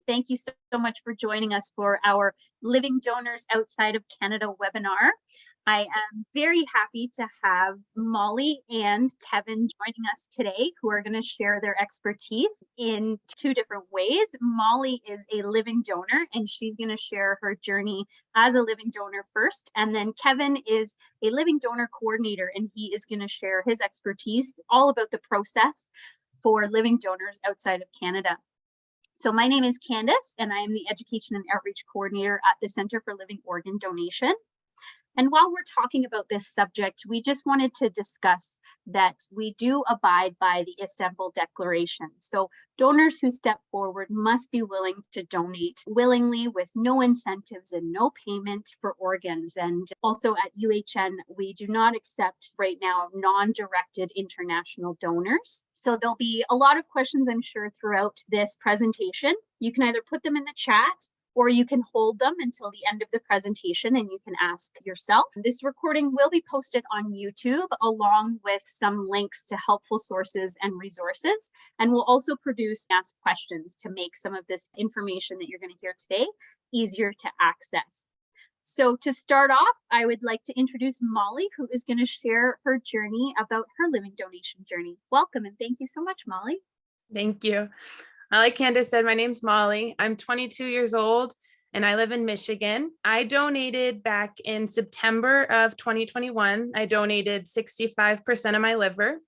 Thank you so much for joining us for our Living Donors Outside of Canada webinar. I am very happy to have Molly and Kevin joining us today, who are going to share their expertise in two different ways. Molly is a living donor, and she's going to share her journey as a living donor first. And then Kevin is a living donor coordinator, and he is going to share his expertise all about the process for living donors outside of Canada. So my name is Candace, and I am the Education and Outreach Coordinator at the Center for Living Organ Donation. And while we're talking about this subject, we just wanted to discuss that we do abide by the Istanbul Declaration. So donors who step forward must be willing to donate willingly with no incentives and no payment for organs. And also at UHN, we do not accept right now non-directed international donors. So there'll be a lot of questions, I'm sure, throughout this presentation. You can either put them in the chat, or you can hold them until the end of the presentation and you can ask yourself. This recording will be posted on YouTube along with some links to helpful sources and resources. And we'll also produce ask questions to make some of this information that you're going to hear today easier to access. So to start off, I would like to introduce Molly, who is going to share her journey about her living donation journey. Welcome, and thank you so much, Molly. Thank you. Like Candace said, my name's Molly. I'm 22 years old and I live in Michigan. I donated back in September of 2021. I donated 65% of my liver.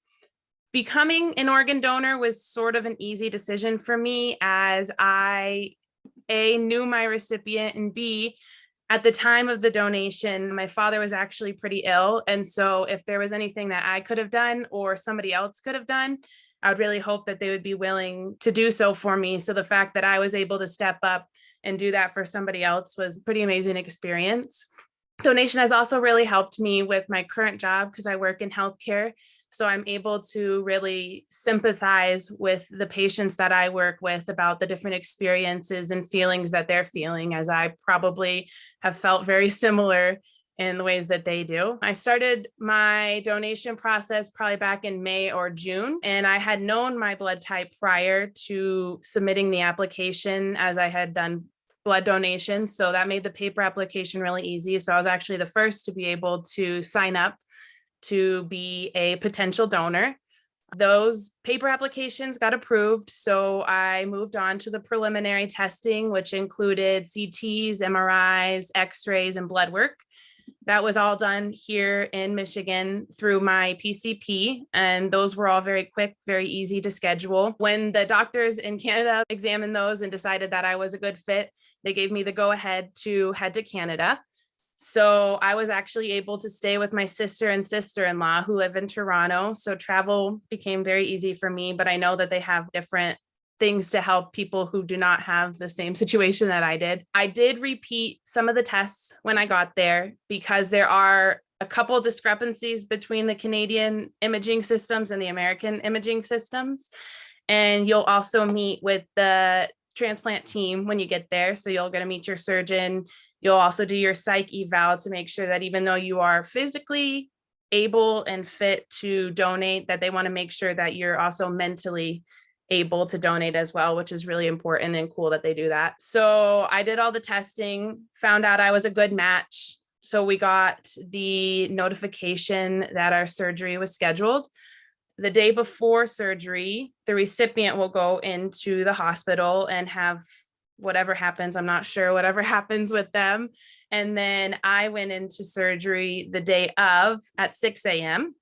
Becoming an organ donor was sort of an easy decision for me, as I, A, knew my recipient, and B, at the time of the donation, my father was actually pretty ill. And so if there was anything that I could have done or somebody else could have done, I would really hope that they would be willing to do so for me. So the fact that I was able to step up and do that for somebody else was a pretty amazing experience. Donation has also really helped me with my current job because I work in healthcare. So I'm able to really sympathize with the patients that I work with about the different experiences and feelings that they're feeling, as I probably have felt very similar in the ways that they do. I started my donation process probably back in May or June, and I had known my blood type prior to submitting the application, as I had done blood donations. So that made the paper application really easy. So I was actually the first to be able to sign up to be a potential donor. Those paper applications got approved, so I moved on to the preliminary testing, which included CTs, MRIs, X-rays, and blood work. That was all done here in Michigan through my PCP, and those were all very quick, very easy to schedule. When the doctors in Canada examined those and decided that I was a good fit, they gave me the go-ahead to head to Canada. So I was actually able to stay with my sister and sister-in-law who live in Toronto. So travel became very easy for me, but I know that they have different things to help people who do not have the same situation that I did. I did repeat some of the tests when I got there because there are a couple discrepancies between the Canadian imaging systems and the American imaging systems. And you'll also meet with the transplant team when you get there. So you're going to meet your surgeon. You'll also do your psych eval to make sure that even though you are physically able and fit to donate, that they want to make sure that you're also mentally able to donate as well, which is really important and cool that they do that. So I did all the testing, found out I was a good match. So we got the notification that our surgery was scheduled. The day before surgery, the recipient will go into the hospital and have whatever happens, I'm not sure, whatever happens with them. And then I went into surgery the day of at 6 a.m.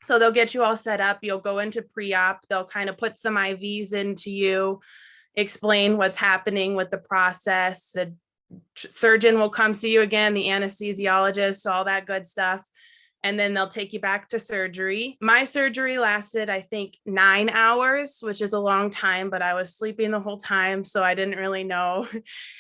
So they'll get you all set up. You'll go into pre-op. They'll kind of put some IVs into you, explain what's happening with the process. The surgeon will come see you again, the anesthesiologist, all that good stuff. And then they'll take you back to surgery. My surgery lasted, I think, 9 hours, which is a long time, but I was sleeping the whole time, so I didn't really know.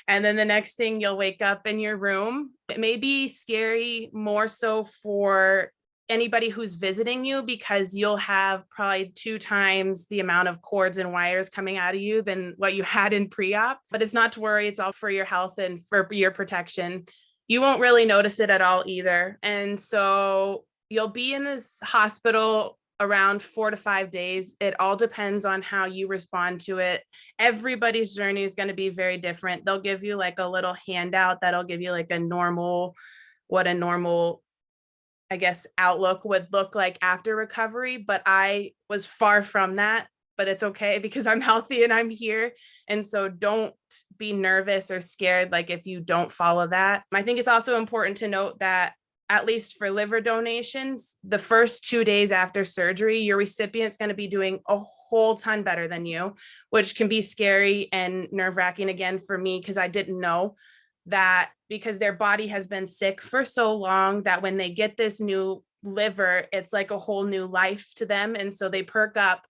And then the next thing, you'll wake up in your room. It may be scary more so for anybody who's visiting you, because you'll have probably 2 times the amount of cords and wires coming out of you than what you had in pre-op. But it's not to worry. It's all for your health and for your protection. You won't really notice it at all either. And so you'll be in this hospital around 4 to 5 days. It all depends on how you respond to it. Everybody's journey is going to be very different. They'll give you like a little handout that'll give you like what a normal, I guess, outlook would look like after recovery. But I was far from that, but it's okay because I'm healthy and I'm here. And so don't be nervous or scared, like if you don't follow that. I think it's also important to note that at least for liver donations, the first 2 days after surgery, your recipient's going to be doing a whole ton better than you, which can be scary and nerve-wracking again for me, because I didn't know that, because their body has been sick for so long that when they get this new liver, it's like a whole new life to them. And so they perk up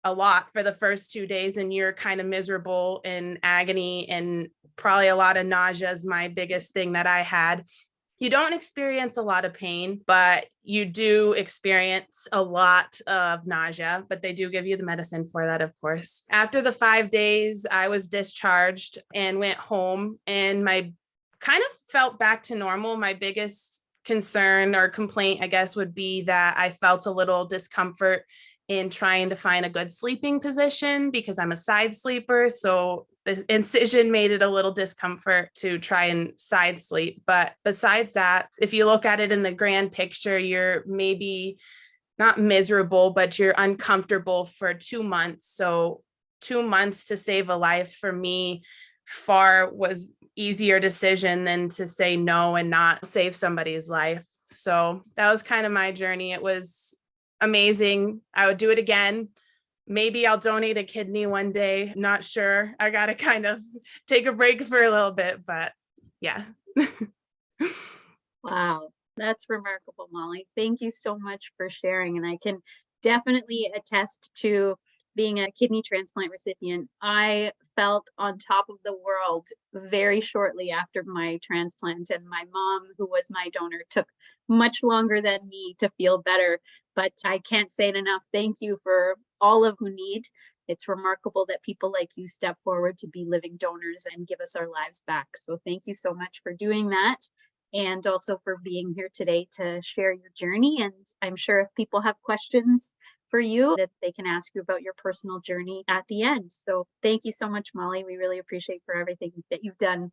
a lot for the first 2 days, and you're kind of miserable in agony, and probably a lot of nausea is my biggest thing that I had. You don't experience a lot of pain, but you do experience a lot of nausea, but they do give you the medicine for that, of course. After the 5 days, I was discharged and went home, and my kind of felt back to normal. My biggest concern or complaint, I guess, would be that I felt a little discomfort in trying to find a good sleeping position because I'm a side sleeper. So the incision made it a little discomfort to try and side sleep. But besides that, if you look at it in the grand picture, you're maybe not miserable, but you're uncomfortable for 2 months. So 2 months to save a life for me far was easier decision than to say no and not save somebody's life. So that was kind of my journey. It was amazing. I would do it again. Maybe I'll donate a kidney one day. Not sure. I got to kind of take a break for a little bit, but yeah. Wow, that's remarkable, Molly. Thank you so much for sharing. And I can definitely attest to being a kidney transplant recipient. I felt on top of the world very shortly after my transplant, and my mom, who was my donor, took much longer than me to feel better. But I can't say it enough. Thank you for all of who need. It's remarkable that people like you step forward to be living donors and give us our lives back. So thank you so much for doing that, and also for being here today to share your journey. And I'm sure if people have questions for you, that they can ask you about your personal journey at the end. So thank you so much, Molly. We really appreciate for everything that you've done.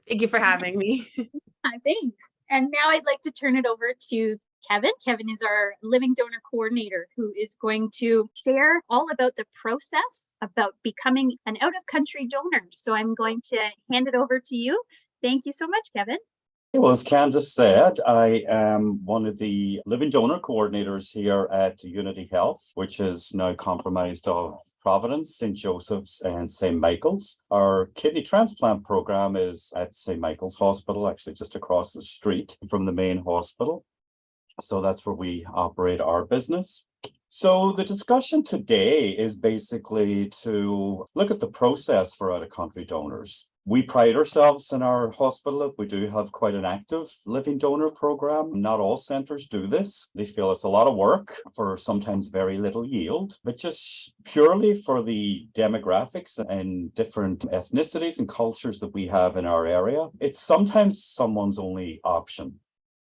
Thank you for having me. Thanks. And now I'd like to turn it over to Kevin. Kevin is our living donor coordinator, who is going to share all about the process about becoming an out-of-country donor. So I'm going to hand it over to you. Thank you so much, Kevin. Well, as Candace said, I am one of the living donor coordinators here at Unity Health, which is now comprised of Providence, St. Joseph's, and St. Michael's. Our kidney transplant program is at St. Michael's Hospital, actually just across the street from the main hospital. So that's where we operate our business. So the discussion today is basically to look at the process for out-of-country donors. We pride ourselves in our hospital that we do have quite an active living donor program. Not all centers do this. They feel it's a lot of work for sometimes very little yield, but just purely for the demographics and different ethnicities and cultures that we have in our area, it's sometimes someone's only option.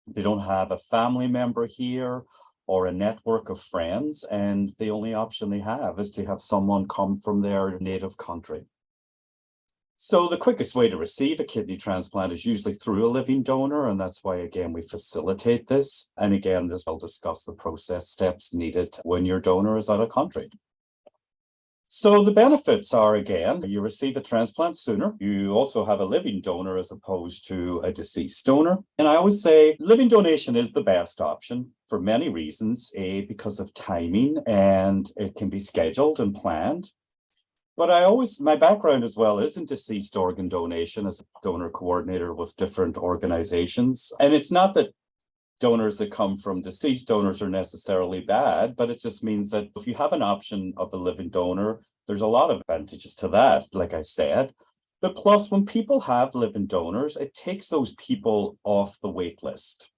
They don't have a family member here or a network of friends, and the only option they have is to have someone come from their native country. So the quickest way to receive a kidney transplant is usually through a living donor, and that's why, again, we facilitate this. And again, this will discuss the process steps needed when your donor is out of country. So the benefits are, again, you receive a transplant sooner. You also have a living donor as opposed to a deceased donor. And I always say living donation is the best option for many reasons. A, because of timing, and it can be scheduled and planned. But my background as well is in deceased organ donation as a donor coordinator with different organizations. And it's not that donors that come from deceased donors are necessarily bad, but it just means that if you have an option of a living donor, there's a lot of advantages to that, like I said. But plus, when people have living donors, it takes those people off the wait list.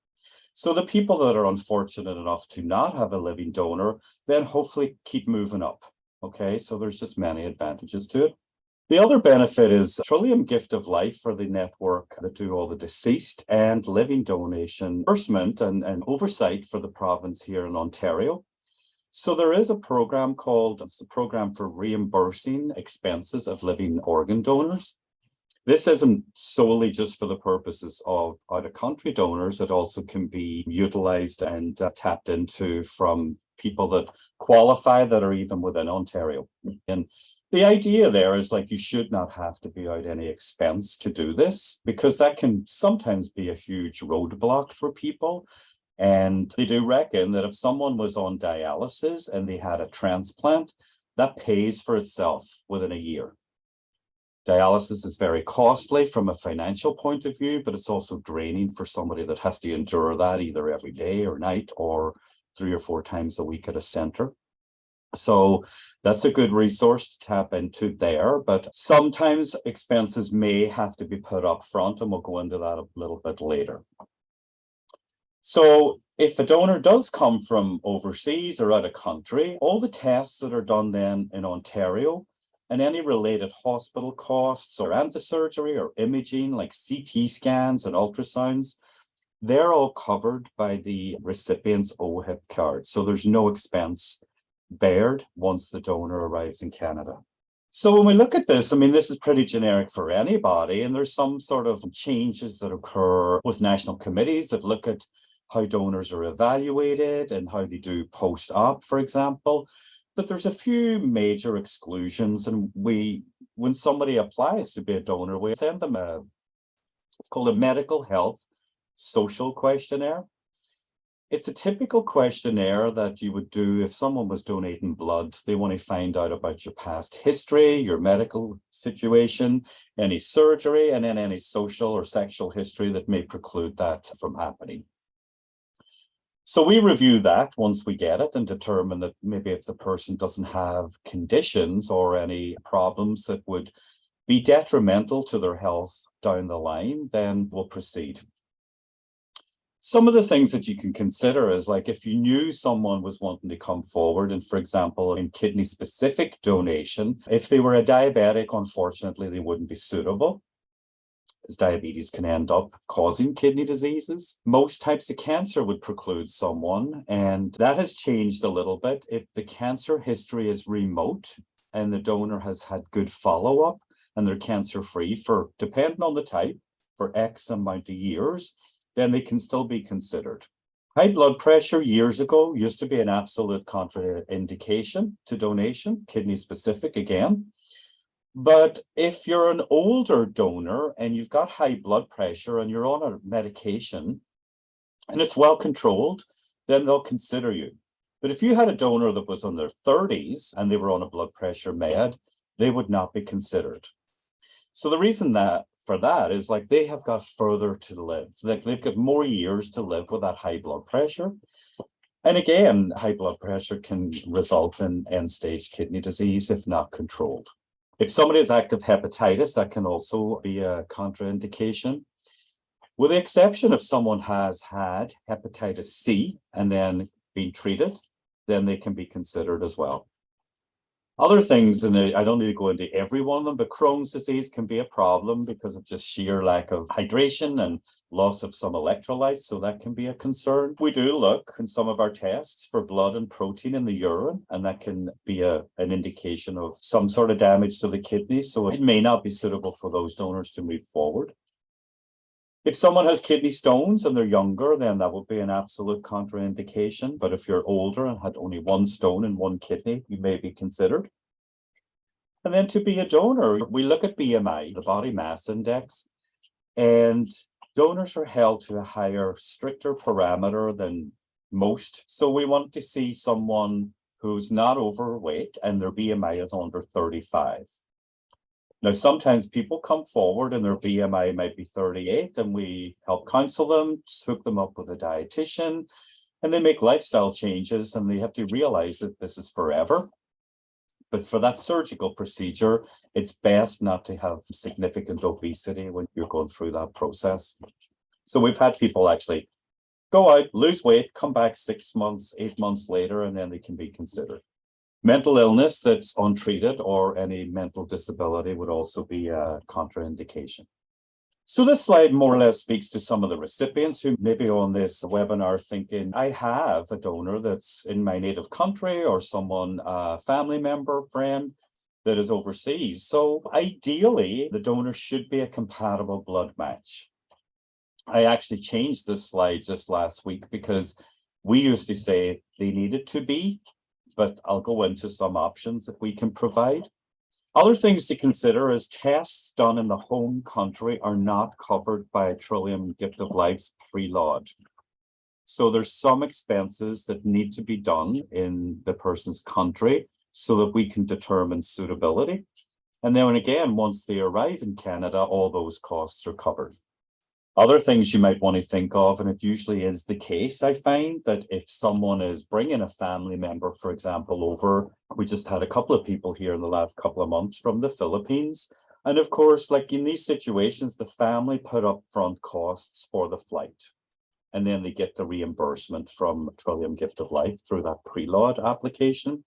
So the people that are unfortunate enough to not have a living donor, then hopefully keep moving up. Okay, so there's just many advantages to it. The other benefit is Trillium Gift of Life for the network that do all the deceased and living donation reimbursement and oversight for the province here in Ontario. So there is a program it's the Program for Reimbursing Expenses of Living Organ Donors. This isn't solely just for the purposes of out-of-country donors. It also can be utilized and tapped into from people that qualify that are even within Ontario. And the idea there is like you should not have to be out any expense to do this, because that can sometimes be a huge roadblock for people. And they do reckon that if someone was on dialysis and they had a transplant, that pays for itself within a year. Dialysis is very costly from a financial point of view, but it's also draining for somebody that has to endure that either every day or night or 3 or 4 times a week at a center. So that's a good resource to tap into there, but sometimes expenses may have to be put up front, and we'll go into that a little bit later. So if a donor does come from overseas or out of country, all the tests that are done then in Ontario and any related hospital costs or anti-surgery or imaging like CT scans and ultrasounds, they're all covered by the recipient's OHIP card. So there's no expense bared once the donor arrives in Canada. So when we look at this, I mean, this is pretty generic for anybody, and there's some sort of changes that occur with national committees that look at how donors are evaluated and how they do post-op, for example. But there's a few major exclusions, and when somebody applies to be a donor, we send them it's called a medical health social questionnaire. It's a typical questionnaire that you would do if someone was donating blood. They want to find out about your past history, your medical situation, any surgery, and then any social or sexual history that may preclude that from happening. So we review that once we get it and determine that maybe if the person doesn't have conditions or any problems that would be detrimental to their health down the line, then we'll proceed. Some of the things that you can consider is like if you knew someone was wanting to come forward and, for example, in kidney specific donation, if they were a diabetic, unfortunately, they wouldn't be suitable, as diabetes can end up causing kidney diseases. Most types of cancer would preclude someone, and that has changed a little bit. If the cancer history is remote and the donor has had good follow-up and they're cancer-free for, depending on the type, for X amount of years, then they can still be considered. High blood pressure years ago used to be an absolute contraindication to donation, kidney specific again. But if you're an older donor and you've got high blood pressure and you're on a medication and it's well controlled, then they'll consider you. But if you had a donor that was in their 30s and they were on a blood pressure med, they would not be considered. So the reason for that is like they have got further to live. Like they've got more years to live with that high blood pressure. And again, high blood pressure can result in end-stage kidney disease if not controlled. If somebody has active hepatitis, that can also be a contraindication. With the exception if someone has had hepatitis C and then been treated, then they can be considered as well. Other things, and I don't need to go into every one of them, but Crohn's disease can be a problem because of just sheer lack of hydration and loss of some electrolytes, so that can be a concern. We do look in some of our tests for blood and protein in the urine, and that can be an indication of some sort of damage to the kidney, so it may not be suitable for those donors to move forward. If someone has kidney stones and they're younger, then that would be an absolute contraindication. But if you're older and had only 1 stone in 1 kidney, you may be considered. And then to be a donor, we look at BMI, the body mass index, and donors are held to a higher, stricter parameter than most. So we want to see someone who's not overweight and their BMI is under 35. Now, sometimes people come forward and their BMI might be 38 and we help counsel them, hook them up with a dietitian, and they make lifestyle changes and they have to realize that this is forever. But for that surgical procedure, it's best not to have significant obesity when you're going through that process. So we've had people actually go out, lose weight, come back 6 months, 8 months later, and then they can be considered. Mental illness that's untreated or any mental disability would also be a contraindication. So this slide more or less speaks to some of the recipients who may be on this webinar thinking, I have a donor that's in my native country or someone, a family member, friend that is overseas. So ideally, the donor should be a compatible blood match. I actually changed this slide just last week because we used to say they needed to be, but I'll go into some options that we can provide. Other things to consider is tests done in the home country are not covered by Trillium Gift of Life's preload. So there's some expenses that need to be done in the person's country so that we can determine suitability. And then again, once they arrive in Canada, all those costs are covered. Other things you might want to think of, and it usually is the case, I find, that if someone is bringing a family member, for example, over, we just had a couple of people here in the last couple of months from the Philippines. And of course, like in these situations, the family put up front costs for the flight. And then they get the reimbursement from Trillium Gift of Life through that preload application.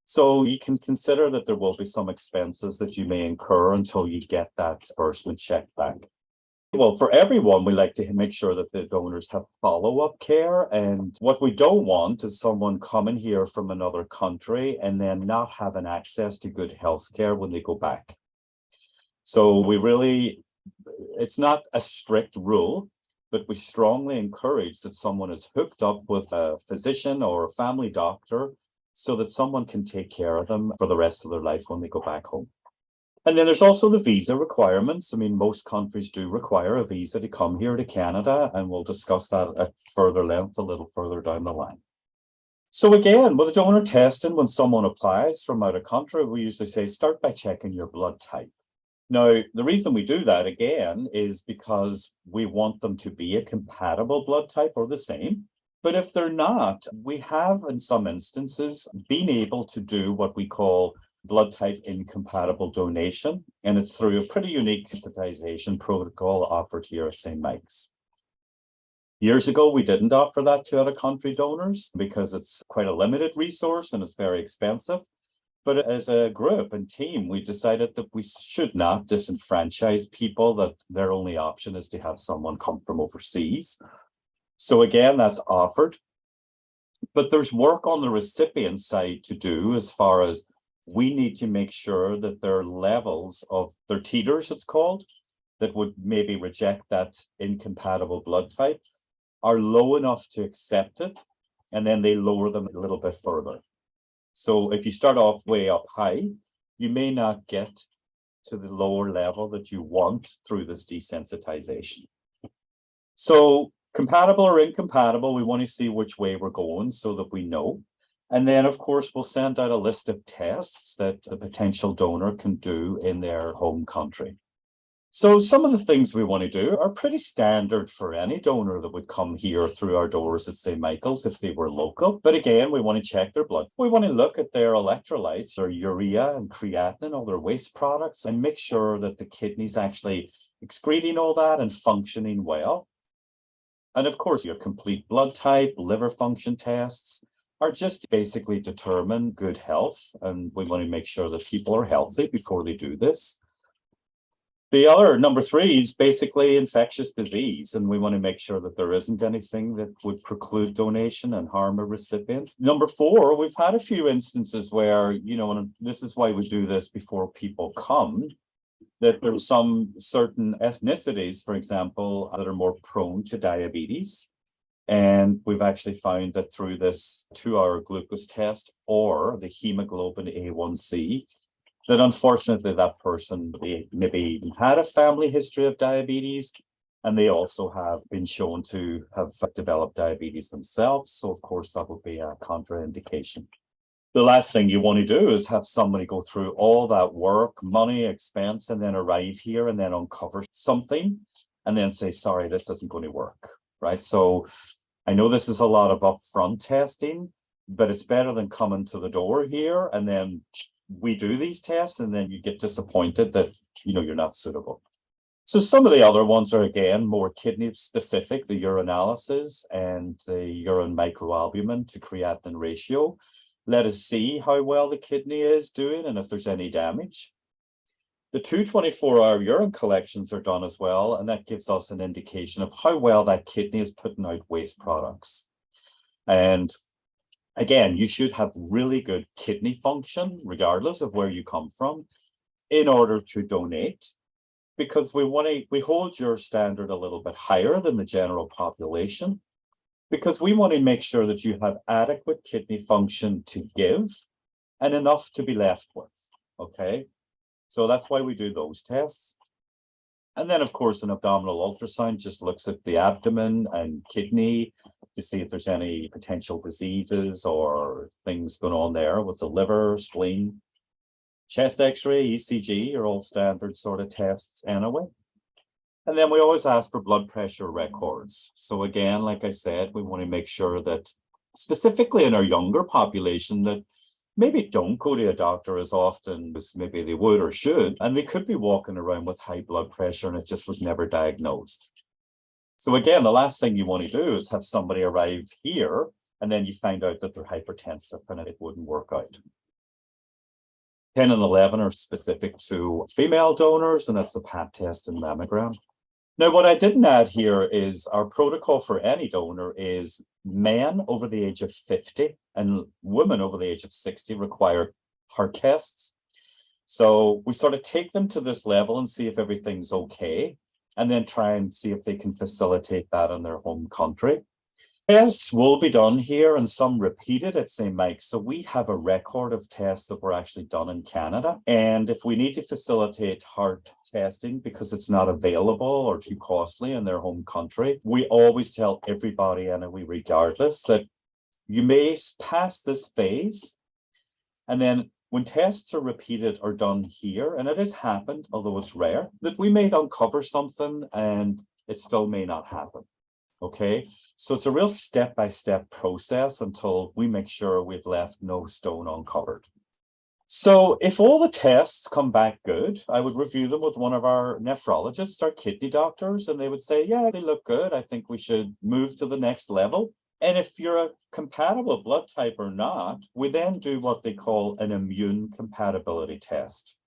So you can consider that there will be some expenses that you may incur until you get that reimbursement check back. Well, for everyone, we like to make sure that the donors have follow-up care. And what we don't want is someone coming here from another country and then not having access to good health care when they go back. So it's not a strict rule, but we strongly encourage that someone is hooked up with a physician or a family doctor so that someone can take care of them for the rest of their life when they go back home. And then there's also the visa requirements. I mean, most countries do require a visa to come here to Canada, and we'll discuss that at further length a little further down the line. So again, with a donor testing, when someone applies from out of country, we usually say, start by checking your blood type. Now, the reason we do that again is because we want them to be a compatible blood type or the same. But if they're not, we have in some instances been able to do what we call blood type incompatible donation, and it's through a pretty unique sensitization protocol offered here at St. Mike's. Years ago, we didn't offer that to out-of-country donors because it's quite a limited resource and it's very expensive. But as a group and team, we decided that we should not disenfranchise people, that their only option is to have someone come from overseas. So again, that's offered. But there's work on the recipient side to do as far as we need to make sure that their levels of their titers, it's called, that would maybe reject that incompatible blood type are low enough to accept it, and then they lower them a little bit further. So if you start off way up high, you may not get to the lower level that you want through this desensitization. So compatible or incompatible, we want to see which way we're going so that we know. And then, of course, we'll send out a list of tests that the potential donor can do in their home country. So some of the things we want to do are pretty standard for any donor that would come here through our doors at St. Michael's if they were local. But again, we want to check their blood. We want to look at their electrolytes, their urea and creatinine, all their waste products, and make sure that the kidney's actually excreting all that and functioning well. And of course, your complete blood type, liver function tests are just basically determine good health. And we want to make sure that people are healthy before they do this. The other, number 3, is basically infectious disease. And we want to make sure that there isn't anything that would preclude donation and harm a recipient. Number 4, we've had a few instances where, and this is why we do this before people come, that there's some certain ethnicities, for example, that are more prone to diabetes. And we've actually found that through this 2-hour glucose test or the hemoglobin A1C, that unfortunately that person maybe had a family history of diabetes, and they also have been shown to have developed diabetes themselves. So of course that would be a contraindication. The last thing you want to do is have somebody go through all that work, money, expense, and then arrive here and then uncover something and then say, sorry, this isn't going to work, right? So I know this is a lot of upfront testing, but it's better than coming to the door here and then we do these tests and then you get disappointed that, you're not suitable. So some of the other ones are, again, more kidney specific, the urinalysis and the urine microalbumin to creatinine ratio. Let us see how well the kidney is doing and if there's any damage. The 2 24-hour urine collections are done as well, and that gives us an indication of how well that kidney is putting out waste products. And again, you should have really good kidney function, regardless of where you come from, in order to donate, because we hold your standard a little bit higher than the general population, because we want to make sure that you have adequate kidney function to give and enough to be left with. Okay. So that's why we do those tests. And then, of course, an abdominal ultrasound just looks at the abdomen and kidney to see if there's any potential diseases or things going on there with the liver, spleen. Chest x-ray, ECG are all standard sort of tests anyway. And then we always ask for blood pressure records. So again, like I said, we want to make sure that specifically in our younger population that maybe don't go to a doctor as often as maybe they would or should, and they could be walking around with high blood pressure and it just was never diagnosed. So again, the last thing you want to do is have somebody arrive here and then you find out that they're hypertensive and it wouldn't work out. 10 and 11 are specific to female donors, and that's the pap test and mammogram. Now, what I didn't add here is our protocol for any donor is men over the age of 50 and women over the age of 60 require heart tests. So we sort of take them to this level and see if everything's okay, and then try and see if they can facilitate that in their home country. Tests will be done here and some repeated at St. Mike's. So we have a record of tests that were actually done in Canada. And if we need to facilitate heart testing because it's not available or too costly in their home country, we always tell everybody, anyway, regardless, that you may pass this phase. And then when tests are repeated or done here, and it has happened, although it's rare, that we may uncover something and it still may not happen. Okay, so it's a real step-by-step process until we make sure we've left no stone uncovered. So if all the tests come back good, I would review them with one of our nephrologists, our kidney doctors, and they would say, yeah, they look good. I think we should move to the next level. And if you're a compatible blood type or not, we then do what they call an immune compatibility test.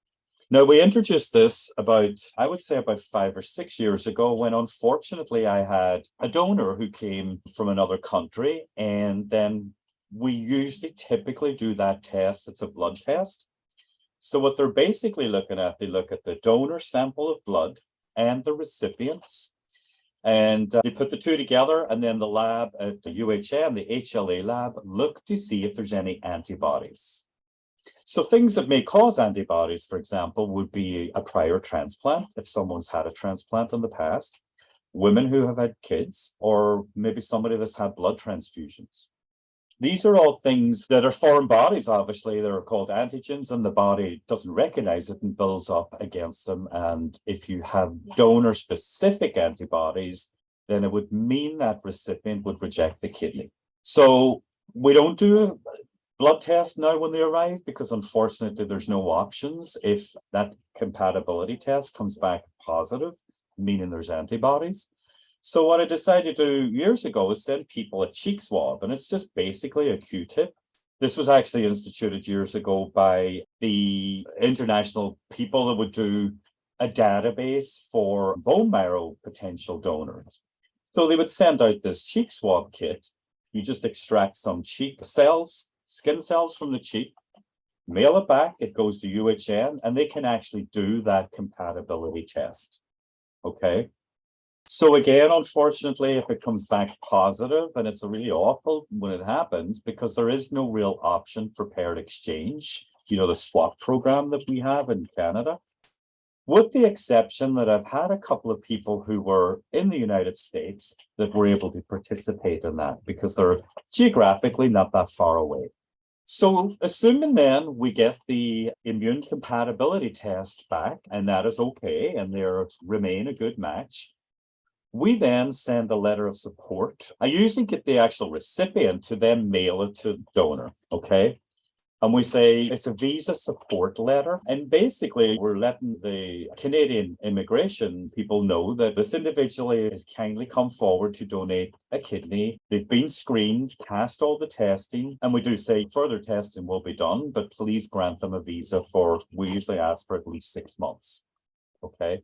Now, we introduced this about 5 or 6 years ago, when unfortunately I had a donor who came from another country, and then we usually typically do that test. It's a blood test. So what they're basically looking at, they look at the donor sample of blood and the recipients, and they put the two together, and then the lab at the UHN, the HLA lab, look to see if there's any antibodies. So things that may cause antibodies, for example, would be a prior transplant, if someone's had a transplant in the past, women who have had kids, or maybe somebody that's had blood transfusions. These are all things that are foreign bodies, obviously. They're called antigens, and the body doesn't recognize it and builds up against them. And if you have donor-specific antibodies, then it would mean that recipient would reject the kidney. So we don't do blood test now when they arrive, because unfortunately there's no options if that compatibility test comes back positive, meaning there's antibodies. So what I decided to do years ago is send people a cheek swab, and it's just basically a Q-tip. This was actually instituted years ago by the international people that would do a database for bone marrow potential donors. So they would send out this cheek swab kit. You just extract some cheek cells, skin cells from the cheek, mail it back, it goes to UHN, and they can actually do that compatibility test. Okay. So again, unfortunately, if it comes back positive, and it's really awful when it happens, because there is no real option for paired exchange, the swap program that we have in Canada, with the exception that I've had a couple of people who were in the United States that were able to participate in that because they're geographically not that far away. So assuming then we get the immune compatibility test back, and that is okay, and they remain a good match, we then send a letter of support. I usually get the actual recipient to then mail it to the donor, okay? And we say it's a visa support letter. And basically, we're letting the Canadian immigration people know that this individual has kindly come forward to donate a kidney. They've been screened, passed all the testing, and we do say further testing will be done, but please grant them a visa for, we usually ask for at least 6 months. Okay.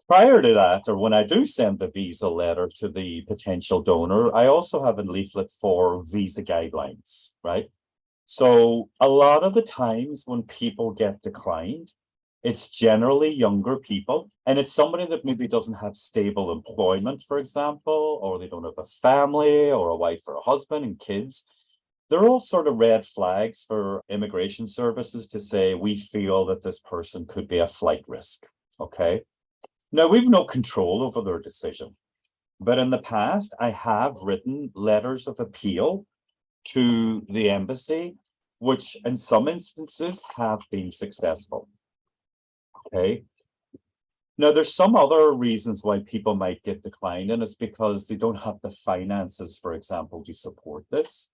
Prior to that, or when I do send the visa letter to the potential donor, I also have a leaflet for visa guidelines, right? So a lot of the times when people get declined, it's generally younger people, and it's somebody that maybe doesn't have stable employment, for example, or they don't have a family or a wife or a husband and kids. They're all sort of red flags for immigration services to say, we feel that this person could be a flight risk, okay? Now, we've no control over their decision, but in the past, I have written letters of appeal to the embassy, which in some instances have been successful. Okay. Now, there's some other reasons why people might get declined, and it's because they don't have the finances, for example, to support this.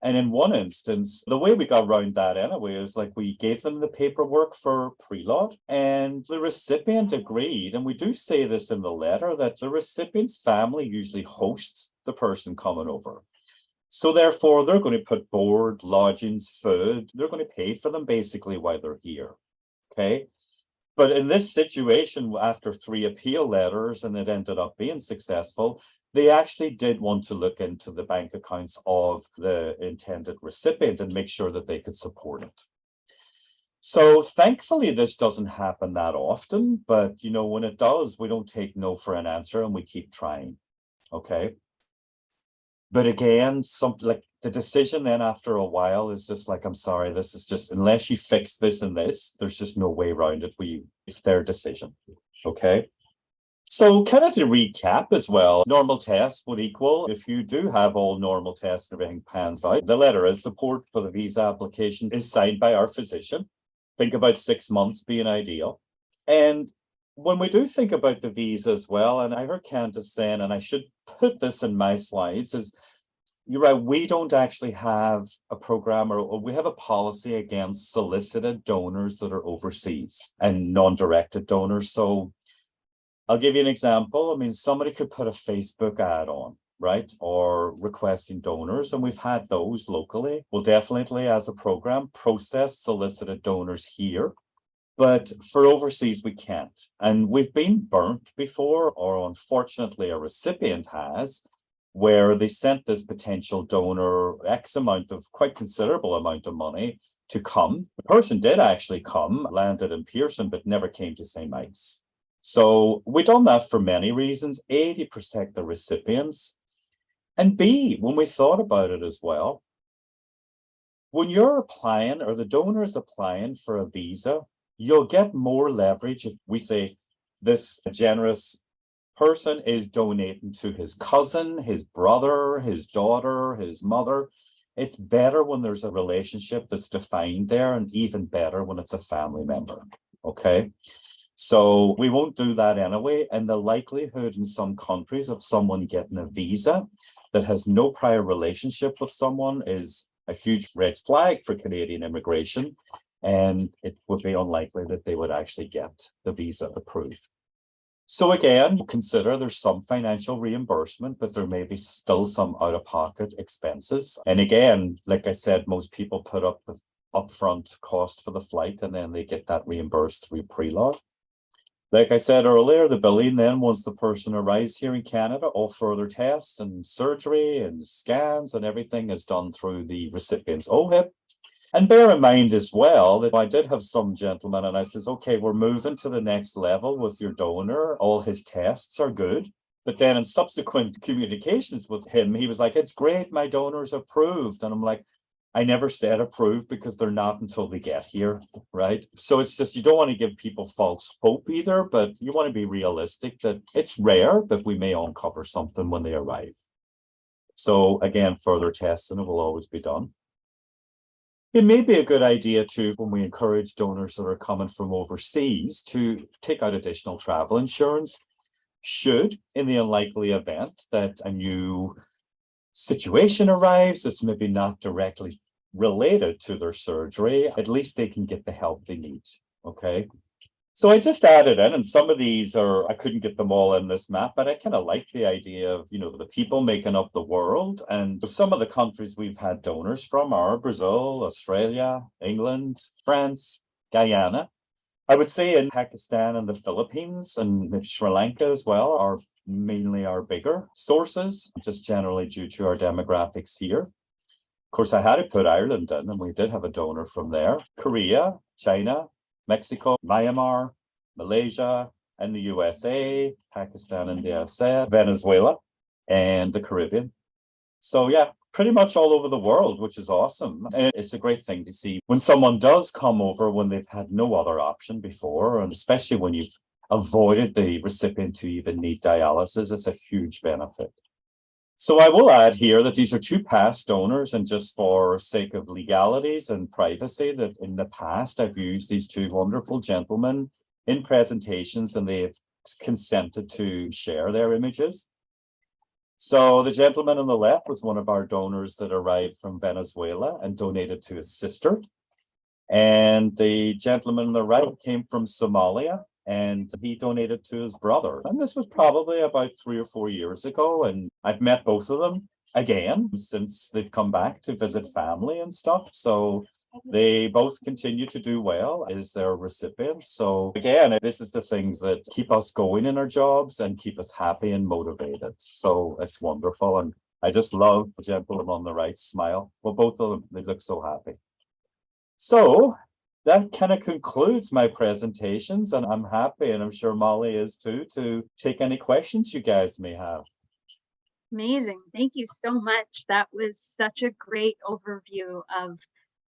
And in one instance, the way we got around that anyway is like we gave them the paperwork for preload, and the recipient agreed. And we do say this in the letter that the recipient's family usually hosts the person coming over. So therefore, they're going to put board, lodgings, food, they're going to pay for them basically while they're here, okay? But in this situation, after 3 appeal letters, and it ended up being successful, they actually did want to look into the bank accounts of the intended recipient and make sure that they could support it. So thankfully, this doesn't happen that often, but you know, when it does, we don't take no for an answer and we keep trying, okay? But again, something like the decision then after a while is just like, I'm sorry, this is just, unless you fix this and this, there's just no way around it. It's their decision. Okay. So kind of to recap as well, normal tests would equal, if you do have all normal tests and everything pans out, the letter of support for the visa application is signed by our physician. Think about 6 months being ideal. And when we do think about the visa as well, and I heard Candace saying, and I should put this in my slides, is you're right, we don't actually have a program or we have a policy against solicited donors that are overseas and non-directed donors. So I'll give you an example. I mean, somebody could put a Facebook ad on, right? Or requesting donors, and we've had those locally. We'll definitely, as a program, process solicited donors here. But for overseas, we can't. And we've been burnt before, or unfortunately, a recipient has, where they sent this potential donor X amount of, quite considerable amount of money to come. The person did actually come, landed in Pearson, but never came to St. Mike's. So we've done that for many reasons. A, to protect the recipients. And B, when we thought about it as well, when you're applying or the donor is applying for a visa, you'll get more leverage if we say this generous person is donating to his cousin, his brother, his daughter, his mother. It's better when there's a relationship that's defined there, and even better when it's a family member. Okay. So we won't do that anyway. And the likelihood in some countries of someone getting a visa that has no prior relationship with someone is a huge red flag for Canadian immigration. And it would be unlikely that they would actually get the visa approved. So again, consider there's some financial reimbursement, but there may be still some out-of-pocket expenses. And again, like I said, most people put up the upfront cost for the flight and then they get that reimbursed through preload. Like I said earlier, the billing then, once the person arrives here in Canada, all further tests and surgery and scans and everything is done through the recipient's OHIP. And bear in mind as well that I did have some gentleman and I says, okay, we're moving to the next level with your donor. All his tests are good. But then in subsequent communications with him, he was like, it's great, my donor's approved. And I'm like, I never said approved because they're not until they get here, right? So it's just, you don't want to give people false hope either, but you want to be realistic that it's rare, but we may uncover something when they arrive. So again, further testing will always be done. It may be a good idea too, when we encourage donors that are coming from overseas to take out additional travel insurance, should, in the unlikely event that a new situation arrives that's maybe not directly related to their surgery, at least they can get the help they need. Okay. So I just added in, and some of these I couldn't get them all in this map, but I kind of like the idea of, the people making up the world. And some of the countries we've had donors from are Brazil, Australia, England, France, Guyana. I would say in Pakistan and the Philippines and maybe Sri Lanka as well are mainly our bigger sources, just generally due to our demographics here. Of course, I had to put Ireland in, and we did have a donor from there. Korea, China, Mexico, Myanmar, Malaysia, and the USA, Pakistan, India, Venezuela, and the Caribbean. So yeah, pretty much all over the world, which is awesome. And it's a great thing to see when someone does come over when they've had no other option before, and especially when you've avoided the recipient to even need dialysis, it's a huge benefit. So I will add here that these are two past donors, and just for sake of legalities and privacy, that in the past I've used these two wonderful gentlemen in presentations, and they've consented to share their images. So the gentleman on the left was one of our donors that arrived from Venezuela and donated to his sister. And the gentleman on the right came from Somalia, and he donated to his brother. And this was probably about 3 or 4 years ago. And I've met both of them again since they've come back to visit family and stuff. So they both continue to do well as their recipients. So again, this is the things that keep us going in our jobs and keep us happy and motivated. So it's wonderful. And I just love the gentleman on the right smile. Well, both of them, they look so happy. So that kind of concludes my presentations, and I'm happy, and I'm sure Molly is too, to take any questions you guys may have. Amazing. Thank you so much. That was such a great overview of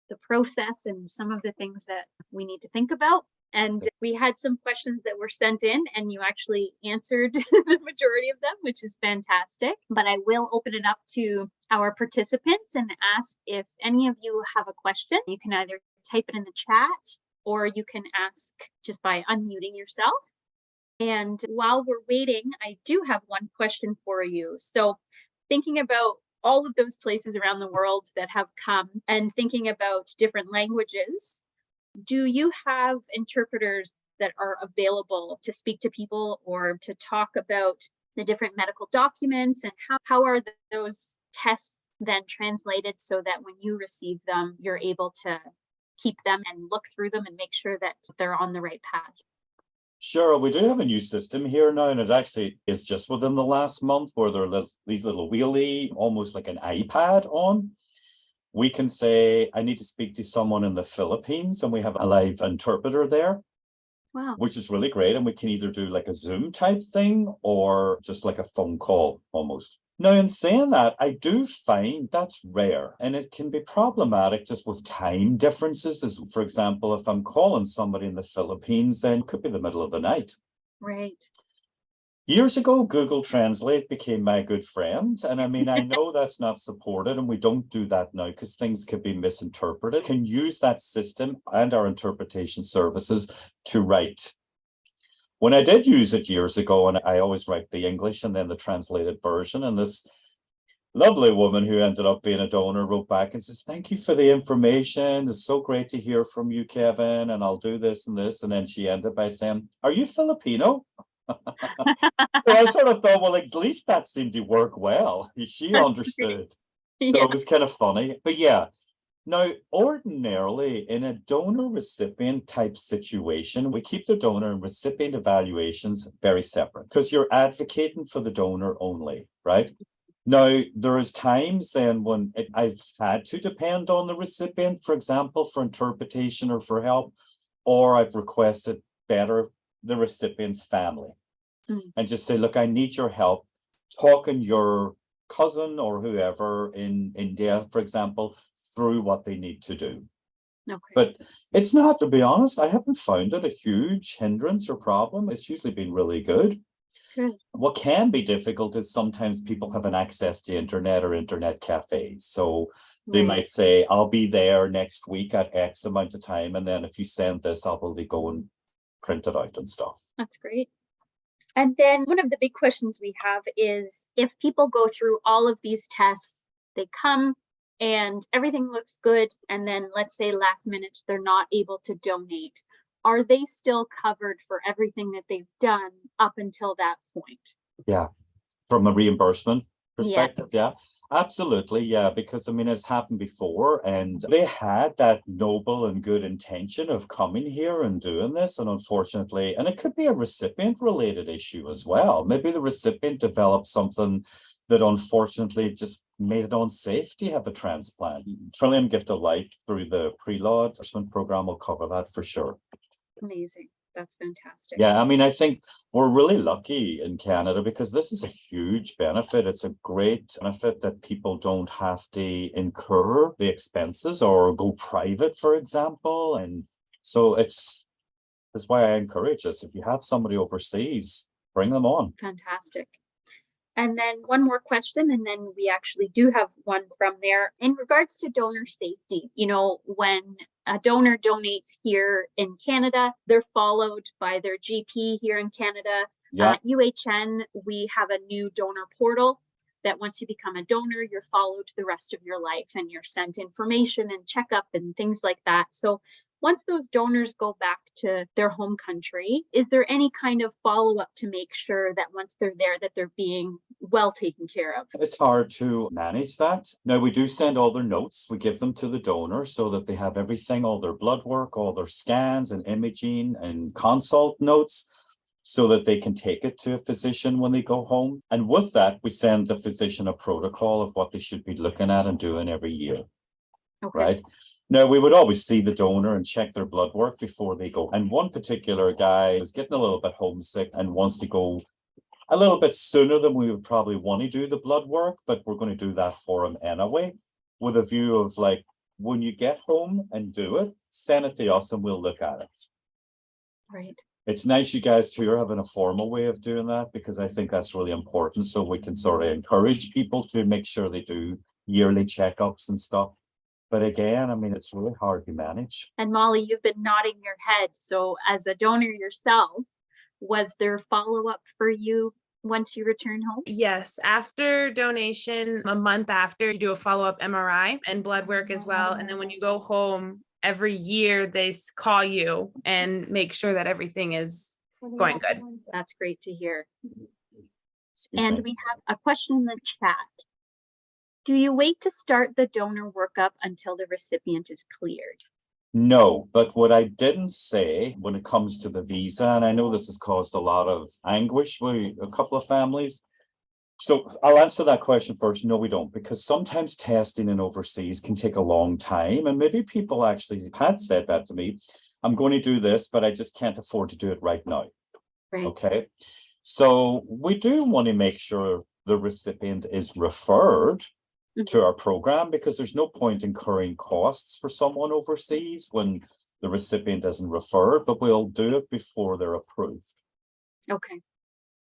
the process and some of the things that we need to think about. And we had some questions that were sent in, and you actually answered the majority of them, which is fantastic. But I will open it up to our participants and ask if any of you have a question. You can either type it in the chat, or you can ask just by unmuting yourself. And while we're waiting, I do have one question for you. So thinking about all of those places around the world that have come and thinking about different languages, do you have interpreters that are available to speak to people or to talk about the different medical documents, and how are those tests then translated so that when you receive them, you're able to keep them and look through them and make sure that they're on the right path? Sure, we do have a new system here now, and it actually is just within the last month, where there are these little wheelie, almost like an iPad on. We can say, I need to speak to someone in the Philippines, and we have a live interpreter there. Wow. Which is really great. And we can either do like a Zoom type thing or just like a phone call almost. Now, in saying that, I do find that's rare, and it can be problematic just with time differences. As for example, if I'm calling somebody in the Philippines, then it could be the middle of the night. Right. Years ago, Google Translate became my good friend. And I mean, I know that's not supported, and we don't do that now because things could be misinterpreted. Can use that system and our interpretation services to write. When I did use it years ago, and I always write the English and then the translated version, and this lovely woman who ended up being a donor wrote back and says, thank you for the information. It's so great to hear from you, Kevin, and I'll do this and this. And then she ended by saying, are you Filipino? So I sort of thought, well, at least that seemed to work well. She understood. Yeah. So it was kind of funny. But yeah, now ordinarily in a donor recipient type situation, we keep the donor and recipient evaluations very separate because you're advocating for the donor only, right? Now, there is times then when I've had to depend on the recipient, for example, for interpretation or for help, or I've requested better the recipient's family and just say, look, I need your help talking your cousin or whoever in India, for example, through what they need to do. Okay. But it's not, to be honest, I haven't found it a huge hindrance or problem. It's usually been really good. Good. What can be difficult is sometimes people have an access to internet or internet cafes. So they might say, I'll be there next week at X amount of time. And then if you send this, I'll probably go and print it out and stuff. That's great. And then one of the big questions we have is, if people go through all of these tests, they come and everything looks good, and then let's say last minute they're not able to donate, are they still covered for everything that they've done up until that point? Yeah, from a reimbursement Yeah. perspective, yeah, absolutely, yeah, because I mean it's happened before, and they had that noble and good intention of coming here and doing this, and unfortunately, and it could be a recipient related issue as well. Maybe the recipient developed something that unfortunately just made it unsafe to have a transplant. Trillium Gift of Life through the preload reimbursement program will cover that for sure. Amazing. That's fantastic. Yeah, I mean, I think we're really lucky in Canada because this is a huge benefit. It's a great benefit that people don't have to incur the expenses or go private, for example. And so that's why I encourage this. If you have somebody overseas, bring them on. Fantastic. And then one more question, and then we actually do have one from there. In regards to donor safety, you know, when a donor donates here in Canada, they're followed by their GP here in Canada. Yeah. UHN, we have a new donor portal that once you become a donor, you're followed the rest of your life, and you're sent information and checkup and things like that. So once those donors go back to their home country, is there any kind of follow-up to make sure that once they're there that they're being well taken care of? It's hard to manage that. Now, we do send all their notes. We give them to the donor so that they have everything, all their blood work, all their scans and imaging and consult notes, so that they can take it to a physician when they go home. And with that, we send the physician a protocol of what they should be looking at and doing every year. Okay. Right? Now, we would always see the donor and check their blood work before they go. And one particular guy was getting a little bit homesick and wants to go a little bit sooner than we would probably want to do the blood work, but we're going to do that for him anyway, with a view of like, when you get home and do it, send it to us and we'll look at it. Right. It's nice you guys too are having a formal way of doing that, because I think that's really important. So we can sort of encourage people to make sure they do yearly checkups and stuff. But again, I mean, it's really hard to manage. And Molly, you've been nodding your head. So as a donor yourself, was there follow-up for you once you return home? Yes, after donation, a month after, you do a follow-up MRI and blood work as well. And then when you go home, every year they call you and make sure that everything is going good. That's great to hear. Excuse And me. we have a question in the chat. Do you wait to start the donor workup until the recipient is cleared? No, but what I didn't say when it comes to the visa, and I know this has caused a lot of anguish with a couple of families. So I'll answer that question first. No, we don't, because sometimes testing in overseas can take a long time. And maybe people actually had said that to me. I'm going to do this, but I just can't afford to do it right now. Right. Okay. So we do want to make sure the recipient is referred to our program, because there's no point incurring costs for someone overseas when the recipient isn't referred, but we'll do it before they're approved. Okay.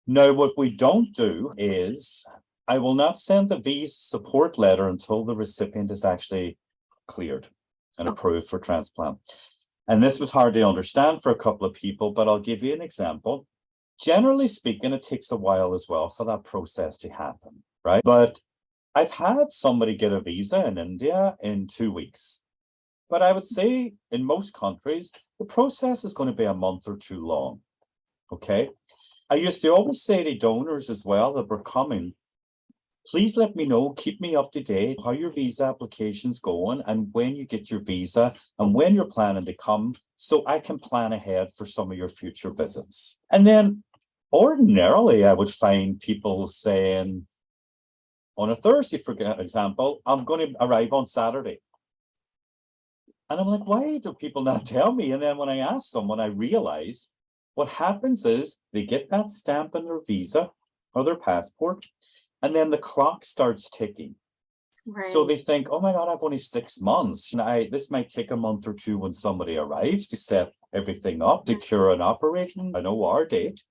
Now, what we don't do is I will not send the visa support letter until the recipient is actually cleared and approved for transplant. And this was hard to understand for a couple of people, but I'll give you an example. Generally speaking, it takes a while as well for that process to happen, right? But I've had somebody get a visa in India in 2 weeks, but I would say in most countries, the process is going to be a month or two long. Okay. I used to always say to donors as well that were coming, please let me know, keep me up to date, how your visa application's going and when you get your visa and when you're planning to come, so I can plan ahead for some of your future visits. And then ordinarily, I would find people saying, on a Thursday, for example, I'm going to arrive on Saturday. And I'm like, why do people not tell me? And then when I ask someone, I realize what happens is they get that stamp on their visa or their passport, and then the clock starts ticking. Right. So they think, oh my God, I've only 6 months. And this might take a month or two when somebody arrives to set everything up, secure an operating, an OR date.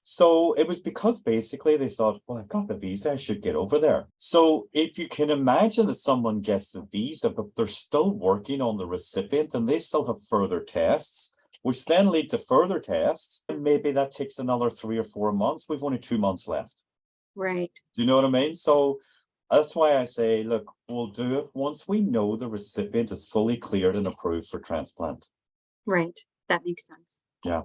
So it was because basically they thought, well, I've got the visa, I should get over there. So if you can imagine that someone gets the visa, but they're still working on the recipient and they still have further tests, which then lead to further tests, and maybe that takes another 3 or 4 months. We've only 2 months left. Right. Do you know what I mean? So That's why I say, look, we'll do it once we know the recipient is fully cleared and approved for transplant. Right. That makes sense. Yeah.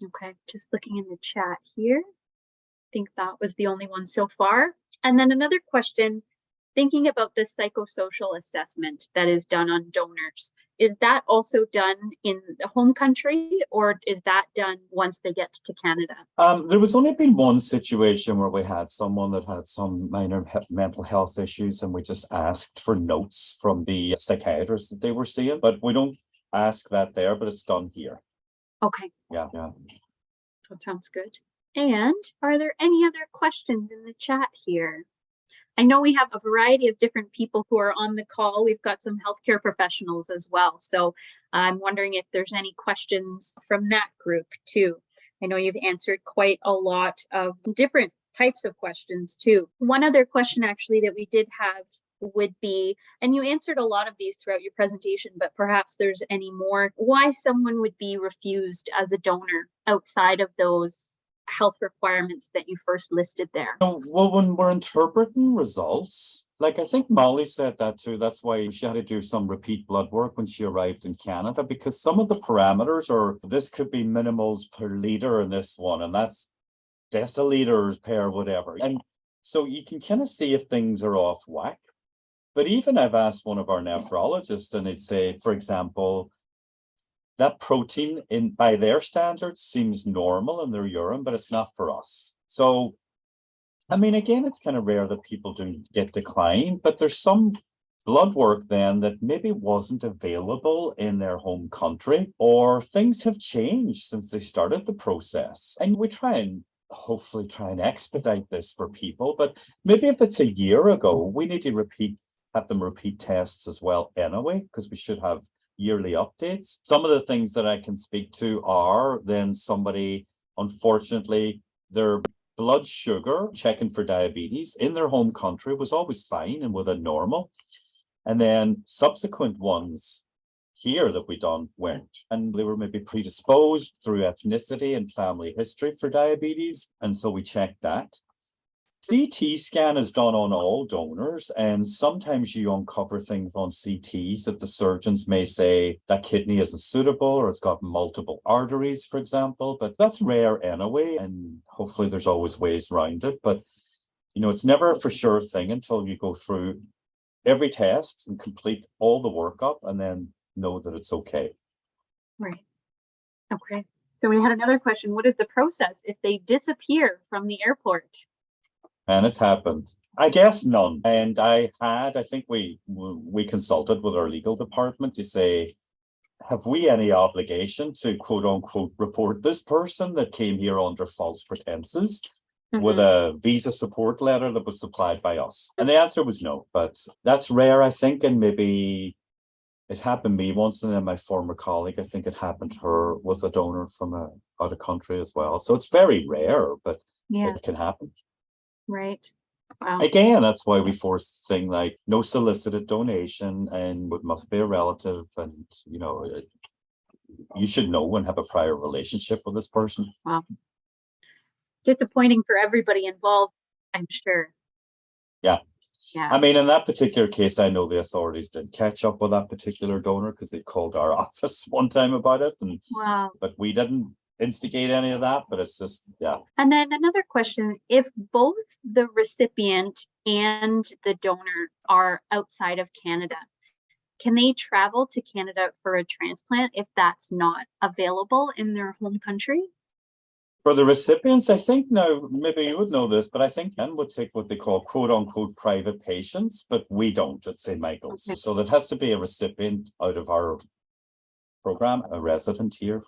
Okay. Just looking in the chat here. I think that was the only one so far. And then another question, thinking about the psychosocial assessment that is done on donors, is that also done in the home country, or is that done once they get to Canada? There was only been one situation where we had someone that had some minor mental health issues, and we just asked for notes from the psychiatrist that they were seeing, but we don't ask that there, but it's done here. Okay. Yeah. That sounds good. And are there any other questions in the chat here? I know we have a variety of different people who are on the call. We've got some healthcare professionals as well. So I'm wondering if there's any questions from that group too. I know you've answered quite a lot of different types of questions too. One other question actually that we did have would be, and you answered a lot of these throughout your presentation, but perhaps there's any more, why someone would be refused as a donor outside of those health requirements that you first listed there? Well, when we're interpreting results, like I think Molly said that too, that's why she had to do some repeat blood work when she arrived in Canada, because some of the parameters are, this could be millimoles per liter in this one, and that's deciliters per whatever. And so you can kind of see if things are off whack. But even I've asked one of our nephrologists, and they'd say, for example, that protein by their standards seems normal in their urine, but it's not for us. So, I mean, again, it's kind of rare that people do get declined, but there's some blood work then that maybe wasn't available in their home country, or things have changed since they started the process. And we hopefully try and expedite this for people, but maybe if it's a year ago, we need to have them repeat tests as well anyway, because we should have yearly updates. Some of the things that I can speak to are then somebody, unfortunately, their blood sugar checking for diabetes in their home country was always fine and within normal. And then subsequent ones here that we done weren't. And they were maybe predisposed through ethnicity and family history for diabetes. And so we checked that. CT scan is done on all donors, and sometimes you uncover things on CTs that the surgeons may say that kidney isn't suitable or it's got multiple arteries, for example, but that's rare anyway, and hopefully there's always ways around it. But, you know, it's never a for sure thing until you go through every test and complete all the workup and then know that it's okay. Right. Okay. So we had another question. What is the process if they disappear from the airport? And it's happened. I guess none. And I think we consulted with our legal department to say, have we any obligation to quote unquote report this person that came here under false pretenses with a visa support letter that was supplied by us? And the answer was no, but that's rare, I think. And maybe it happened to me once, and then my former colleague, I think it happened to her, was a donor from out of country as well. So it's very rare, but it can happen. Right. Wow. Again, that's why we force the thing like no solicited donation and it must be a relative, and you know, you should know and have a prior relationship with this person. Wow. Disappointing for everybody involved, I'm sure. Yeah. Yeah. I mean, in that particular case, I know the authorities did catch up with that particular donor because they called our office one time about it, and wow. But we didn't instigate any of that, but it's just, yeah. And then another question, if both the recipient and the donor are outside of Canada, can they travel to Canada for a transplant if that's not available in their home country? For the recipients, I think now, maybe you would know this, but I think Ken would take what they call quote unquote private patients, but we don't at St. Michael's. Okay. So that has to be a recipient out of our program, a resident here.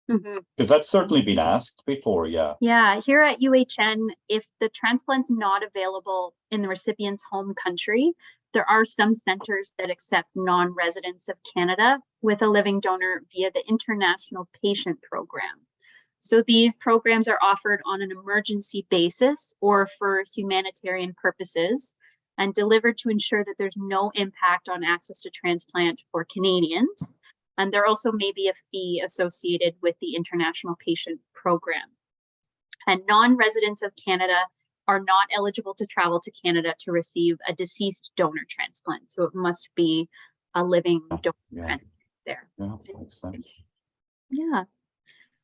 Because that's certainly been asked before, yeah. Yeah, here at UHN, if the transplant's not available in the recipient's home country, there are some centers that accept non-residents of Canada with a living donor via the International Patient Program. So these programs are offered on an emergency basis or for humanitarian purposes and delivered to ensure that there's no impact on access to transplant for Canadians. And there also may be a fee associated with the International Patient Program. And non-residents of Canada are not eligible to travel to Canada to receive a deceased donor transplant. So it must be a living donor transplant there. Yeah, makes sense. Yeah.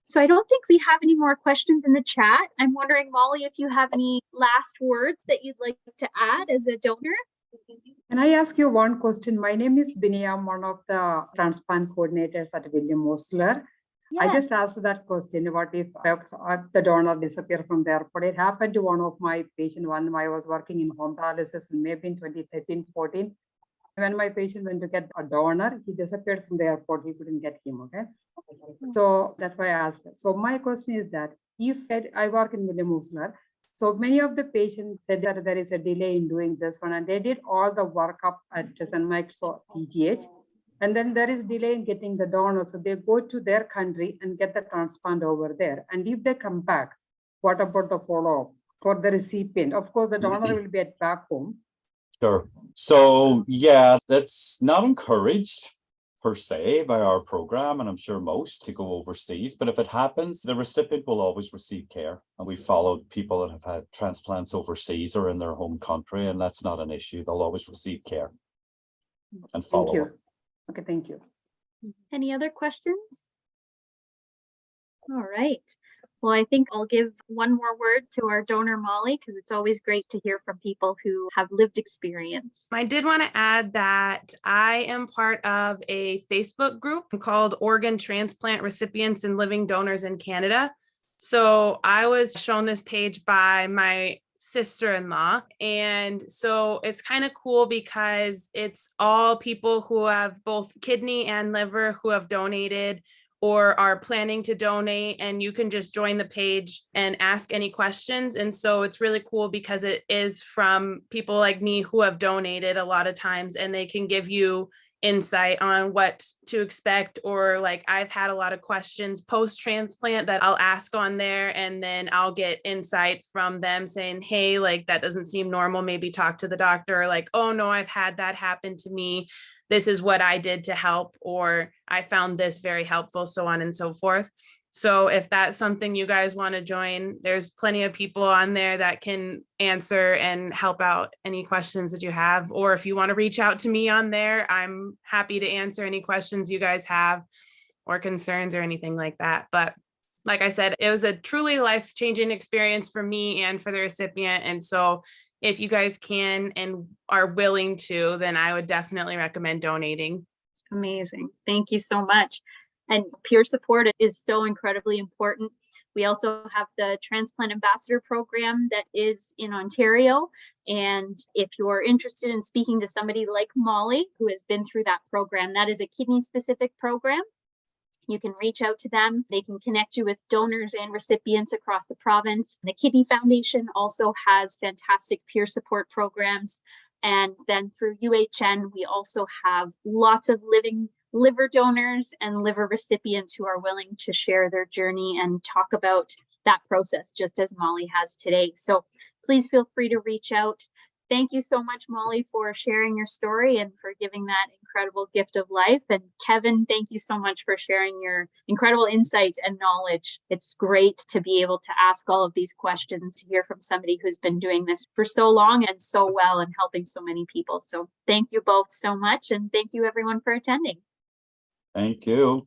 So I don't think we have any more questions in the chat. I'm wondering, Molly, if you have any last words that you'd like to add as a donor? Can I ask you one question? My name is Binny. I'm one of the transplant coordinators at William Osler. Yes. I just asked that question, what if the donor disappear from the airport? It happened to one of my patients when I was working in home dialysis, maybe in 2013-14. When my patient went to get a donor, he disappeared from the airport. He couldn't get him, okay? So that's why I asked. So my question is that if I work in William Osler, so many of the patients said that there is a delay in doing this one, and they did all the workup at St. Mike's or PGH, and then there is delay in getting the donor. So they go to their country and get the transplant over there. And if they come back, what about the follow-up for the recipient? Of course, the donor will be at back home. Sure. So yeah, that's not encouraged per se by our program, and I'm sure most, to go overseas. But if it happens, the recipient will always receive care. And we followed people that have had transplants overseas or in their home country, and that's not an issue. They'll always receive care and follow. Thank you. Okay, thank you. Any other questions? All right. Well, I think I'll give one more word to our donor, Molly, because it's always great to hear from people who have lived experience. I did want to add that I am part of a Facebook group called Organ Transplant Recipients and Living Donors in Canada. So I was shown this page by my sister-in-law. And so it's kind of cool because it's all people who have both kidney and liver who have donated or are planning to donate, and you can just join the page and ask any questions. And so it's really cool because it is from people like me who have donated a lot of times, and they can give you insight on what to expect. Or like I've had a lot of questions post-transplant that I'll ask on there, and then I'll get insight from them saying, hey, like that doesn't seem normal, maybe talk to the doctor. Or like, oh no, I've had that happen to me. This is what I did to help, or I found this very helpful, so on and so forth. So if that's something you guys want to join, there's plenty of people on there that can answer and help out any questions that you have. Or if you want to reach out to me on there, I'm happy to answer any questions you guys have or concerns or anything like that. But like I said, it was a truly life-changing experience for me and for the recipient. And so if you guys can and are willing to, then I would definitely recommend donating. Amazing. Thank you so much. And peer support is so incredibly important. We also have the Transplant Ambassador Program that is in Ontario. And if you're interested in speaking to somebody like Molly, who has been through that program, that is a kidney-specific program. You can reach out to them. They can connect you with donors and recipients across the province. The Kidney Foundation also has fantastic peer support programs. And then through UHN, we also have lots of living liver donors and liver recipients who are willing to share their journey and talk about that process, just as Molly has today. So please feel free to reach out. Thank you so much, Molly, for sharing your story and for giving that incredible gift of life. And Kevin, thank you so much for sharing your incredible insight and knowledge. It's great to be able to ask all of these questions, to hear from somebody who's been doing this for so long and so well and helping so many people. So thank you both so much. And thank you everyone for attending. Thank you.